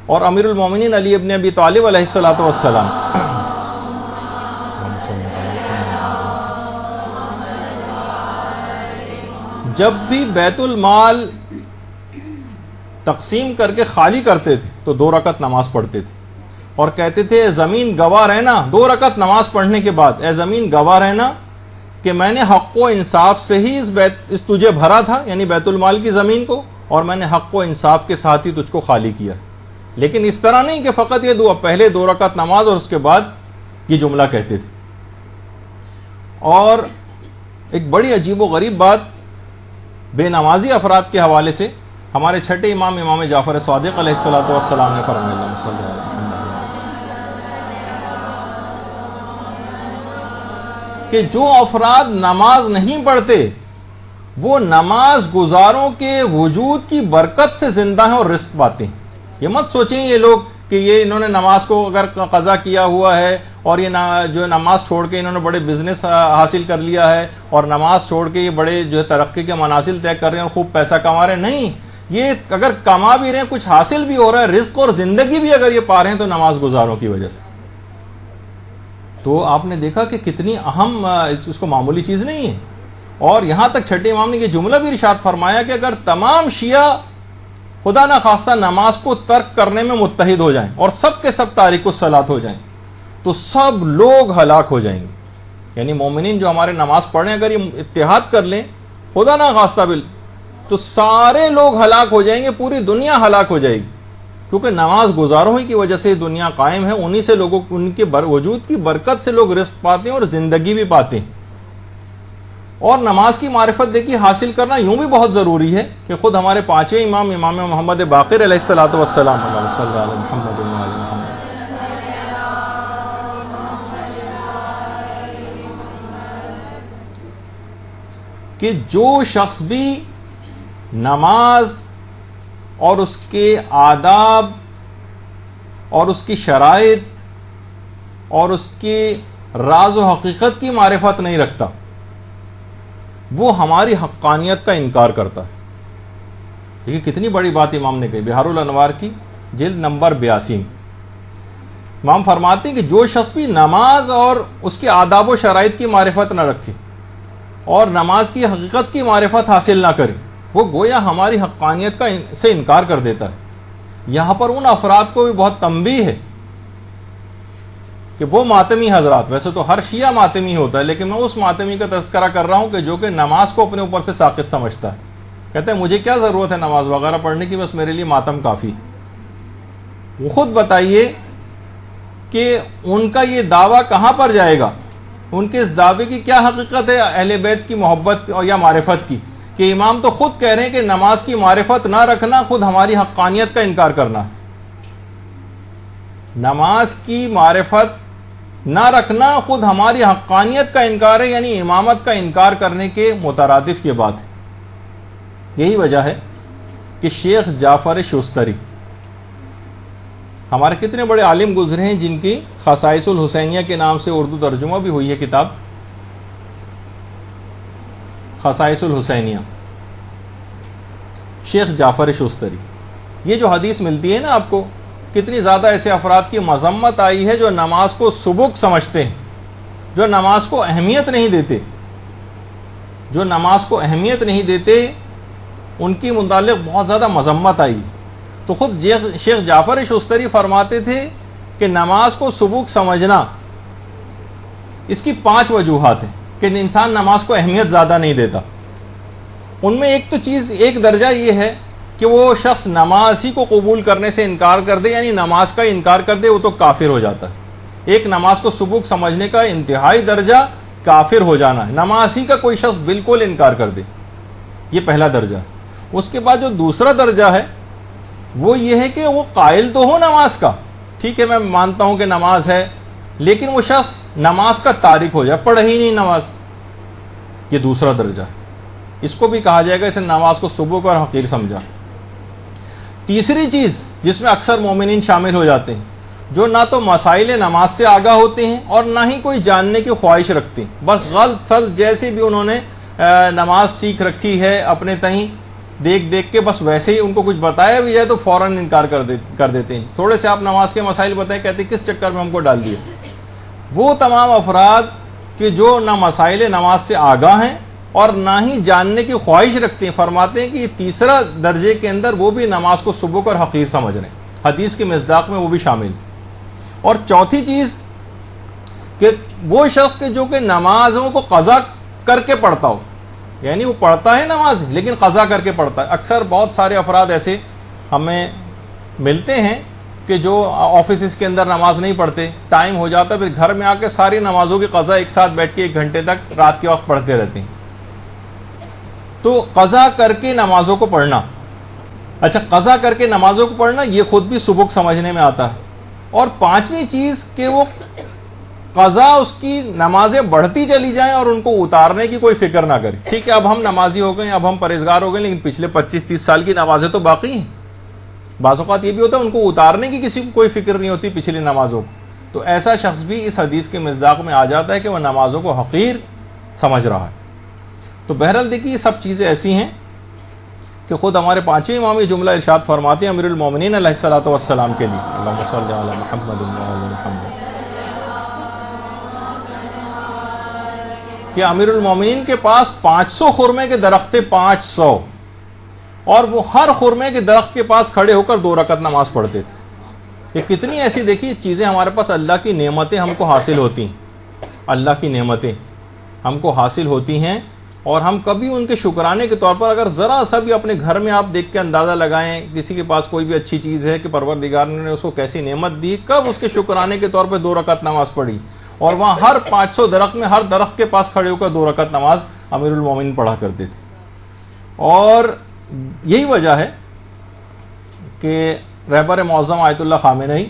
اور امیر المومنین علی ابن ابی طالب علیہ الصلوۃ والسلام جب بھی بیت المال تقسیم کر کے خالی کرتے تھے تو 2 رکعت نماز پڑھتے تھے اور کہتے تھے اے زمین گواہ رہنا، 2 رکعت نماز پڑھنے کے بعد اے زمین گواہ رہنا کہ میں نے حق و انصاف سے ہی اس تجھے بھرا تھا، یعنی بیت المال کی زمین کو، اور میں نے حق و انصاف کے ساتھ ہی تجھ کو خالی کیا. لیکن اس طرح نہیں کہ فقط یہ دعا، پہلے 2 رکعت نماز اور اس کے بعد یہ جملہ کہتے تھے. اور ایک بڑی عجیب و غریب بات بے نمازی افراد کے حوالے سے ہمارے چھٹے امام جعفر صادق علیہ الصلوۃ والسلام نے فرمایا کہ جو افراد نماز نہیں پڑھتے وہ نماز گزاروں کے وجود کی برکت سے زندہ ہیں اور رزق پاتے ہیں. یہ مت سوچیں یہ لوگ کہ یہ انہوں نے نماز کو اگر قضا کیا ہوا ہے اور یہ جو نماز چھوڑ کے انہوں نے بڑے بزنس حاصل کر لیا ہے اور نماز چھوڑ کے یہ بڑے جو ہے ترقی کے منازل طے کر رہے ہیں، خوب پیسہ کما رہے ہیں. نہیں، یہ اگر کما بھی رہے ہیں، کچھ حاصل بھی ہو رہا ہے، رزق اور زندگی بھی اگر یہ پا رہے ہیں تو نماز گزاروں کی وجہ سے. تو آپ نے دیکھا کہ کتنی اہم، اس کو معمولی چیز نہیں ہے. اور یہاں تک چھٹے امام نے یہ جملہ بھی ارشاد فرمایا کہ اگر تمام شیعہ خدا نہ خواستہ نماز کو ترک کرنے میں متحد ہو جائیں اور سب کے سب تارک الصلاۃ ہو جائیں تو سب لوگ ہلاک ہو جائیں گے. یعنی مومنین جو ہمارے نماز پڑھ رہے ہیں اگر یہ اتحاد کر لیں خدا نہ خواستہ تو سارے لوگ ہلاک ہو جائیں گے، پوری دنیا ہلاک ہو جائے گی. کیونکہ نماز گزاروں ہی کی وجہ سے دنیا قائم ہے، انہی سے لوگوں، ان کے وجود کی برکت سے لوگ رزق پاتے ہیں اور زندگی بھی پاتے ہیں. اور نماز کی معرفت دیکھیے حاصل کرنا یوں بھی بہت ضروری ہے کہ خود ہمارے 5ویں امام محمد باقر علیہ الصلوۃ والسلام کہ جو شخص بھی نماز اور اس کے آداب اور اس کی شرائط اور اس کے راز و حقیقت کی معرفت نہیں رکھتا وہ ہماری حقانیت کا انکار کرتا ہے. دیکھیے کتنی بڑی بات امام نے کہی. بہار الانوار کی جلد نمبر 82 امام فرماتے ہیں کہ جو شخص بھی نماز اور اس کے آداب و شرائط کی معرفت نہ رکھے اور نماز کی حقیقت کی معرفت حاصل نہ کرے وہ گویا ہماری حقانیت کا سے انکار کر دیتا ہے. یہاں پر ان افراد کو بھی بہت تنبیہ ہے کہ وہ ماتمی حضرات، ویسے تو ہر شیعہ ماتمی ہوتا ہے لیکن میں اس ماتمی کا تذکرہ کر رہا ہوں کہ جو کہ نماز کو اپنے اوپر سے ساقط سمجھتا ہے، کہتے ہیں مجھے کیا ضرورت ہے نماز وغیرہ پڑھنے کی، بس میرے لیے ماتم کافی. وہ خود بتائیے کہ ان کا یہ دعویٰ کہاں پر جائے گا، ان کے اس دعوے کی کیا حقیقت ہے اہل بیت کی محبت اور یا معرفت کی، کہ امام تو خود کہہ رہے ہیں کہ نماز کی معرفت نہ رکھنا خود ہماری حقانیت کا انکار کرنا ہے. نماز کی معرفت نہ رکھنا خود ہماری حقانیت کا انکار ہے، یعنی امامت کا انکار کرنے کے مترادف یہ بات ہے. یہی وجہ ہے کہ شیخ جعفر شستری ہمارے کتنے بڑے عالم گزرے ہیں جن کی خصائص الحسینیہ کے نام سے اردو ترجمہ بھی ہوئی ہے کتاب خصائص الحسینیہ. شیخ جعفر شستری، یہ جو حدیث ملتی ہے نا آپ کو، کتنی زیادہ ایسے افراد کی مذمت آئی ہے جو نماز کو سبک سمجھتے ہیں، جو نماز کو اہمیت نہیں دیتے، جو نماز کو اہمیت نہیں دیتے، ان کی متعلق بہت زیادہ مذمت آئی. تو خود شیخ جعفر شستری فرماتے تھے کہ نماز کو سبک سمجھنا اس کی 5 وجوہات ہیں کہ انسان نماز کو اہمیت زیادہ نہیں دیتا. ان میں ایک درجہ یہ ہے کہ وہ شخص نماز ہی کو قبول کرنے سے انکار کر دے، یعنی نماز کا انکار کر دے وہ تو کافر ہو جاتا ہے. ایک نماز کو سبک سمجھنے کا انتہائی درجہ کافر ہو جانا ہے، نماز ہی کا کوئی شخص بالکل انکار کر دے، یہ پہلا درجہ. اس کے بعد جو دوسرا درجہ ہے وہ یہ ہے کہ وہ قائل تو ہو نماز کا، ٹھیک ہے میں مانتا ہوں کہ نماز ہے، لیکن وہ شخص نماز کا تارک ہو جائے، پڑھے ہی نہیں نماز، یہ دوسرا درجہ ہے. اس کو بھی کہا جائے گا اس نے نماز کو سبک اور حقیر سمجھا. تیسری چیز جس میں اکثر مومنین شامل ہو جاتے ہیں، جو نہ تو مسائل نماز سے آگاہ ہوتے ہیں اور نہ ہی کوئی جاننے کی خواہش رکھتے ہیں، بس غلط سل جیسے بھی انہوں نے نماز سیکھ رکھی ہے اپنے تئیں دیکھ دیکھ کے بس ویسے ہی ان کو کچھ بتایا بھی جائے تو فوراً انکار کر دیتے ہیں. تھوڑے سے آپ نماز کے مسائل بتائیں، کہتے ہیں کس چکر میں ہم کو ڈال دیے. وہ تمام افراد کہ جو نہ مسائل نماز سے آگاہ ہیں اور نہ ہی جاننے کی خواہش رکھتے ہیں، فرماتے ہیں کہ یہ تیسرا درجے کے اندر وہ بھی نماز کو سبک اور حقیر سمجھ رہے ہیں، حدیث کی مصداق میں وہ بھی شامل. اور چوتھی چیز کہ وہ شخص کہ جو کہ نمازوں کو قضا کر کے پڑھتا ہو، یعنی وہ پڑھتا ہے نماز لیکن قضا کر کے پڑھتا ہے. اکثر بہت سارے افراد ایسے ہمیں ملتے ہیں کہ جو آفیسز کے اندر نماز نہیں پڑھتے، ٹائم ہو جاتا ہے پھر گھر میں آ کے ساری نمازوں کی قضا ایک ساتھ بیٹھ کے 1 گھنٹے تک رات کے وقت پڑھتے رہتے ہیں. تو قضا کر کے نمازوں کو پڑھنا، اچھا قضا کر کے نمازوں کو پڑھنا یہ خود بھی سبک سمجھنے میں آتا ہے. اور پانچویں چیز کہ وہ قضا اس کی نمازیں بڑھتی چلی جائیں اور ان کو اتارنے کی کوئی فکر نہ کرے. ٹھیک ہے اب ہم نمازی ہو گئے، اب ہم پرہیزگار ہو گئے، لیکن پچھلے 25-30 سال کی نمازیں تو باقی ہیں. بعض اوقات یہ بھی ہوتا ہے ان کو اتارنے کی کسی کو کوئی فکر نہیں ہوتی پچھلی نمازوں کو. تو ایسا شخص بھی اس حدیث کے مصداق میں آ جاتا ہے کہ وہ نمازوں کو حقیر سمجھ رہا ہے. تو بہرحال دیکھیے یہ سب چیزیں ایسی ہیں کہ خود ہمارے 5ویں امام یہ جملہ ارشاد فرماتے ہیں امیر المومنین علیہ الصلوۃ والسلام کے لیے، اللہم صلی علی محمد وعلی محمد، کہ امیر المومنین کے پاس 500 خرمے کے درخت تھے، 500، اور وہ ہر خرمے کے درخت کے پاس کھڑے ہو کر 2 رکعت نماز پڑھتے تھے. یہ کتنی ایسی دیکھیے چیزیں ہمارے پاس، اللہ کی نعمتیں ہم کو حاصل ہوتی ہیں، اللہ کی نعمتیں ہم کو حاصل ہوتی ہیں، اور ہم کبھی ان کے شکرانے کے طور پر اگر ذرا سا بھی اپنے گھر میں آپ دیکھ کے اندازہ لگائیں کسی کے پاس کوئی بھی اچھی چیز ہے کہ پروردگار نے اس کو کیسی نعمت دی، کب اس کے شکرانے کے طور پہ 2 رکعت نماز پڑھی. اور وہاں ہر 500 درخت میں ہر درخت کے پاس کھڑے ہو کر 2 رکعت نماز امیر المومنین پڑھا کرتے تھے. اور یہی وجہ ہے کہ رہبر معظم آیت اللہ خامنہی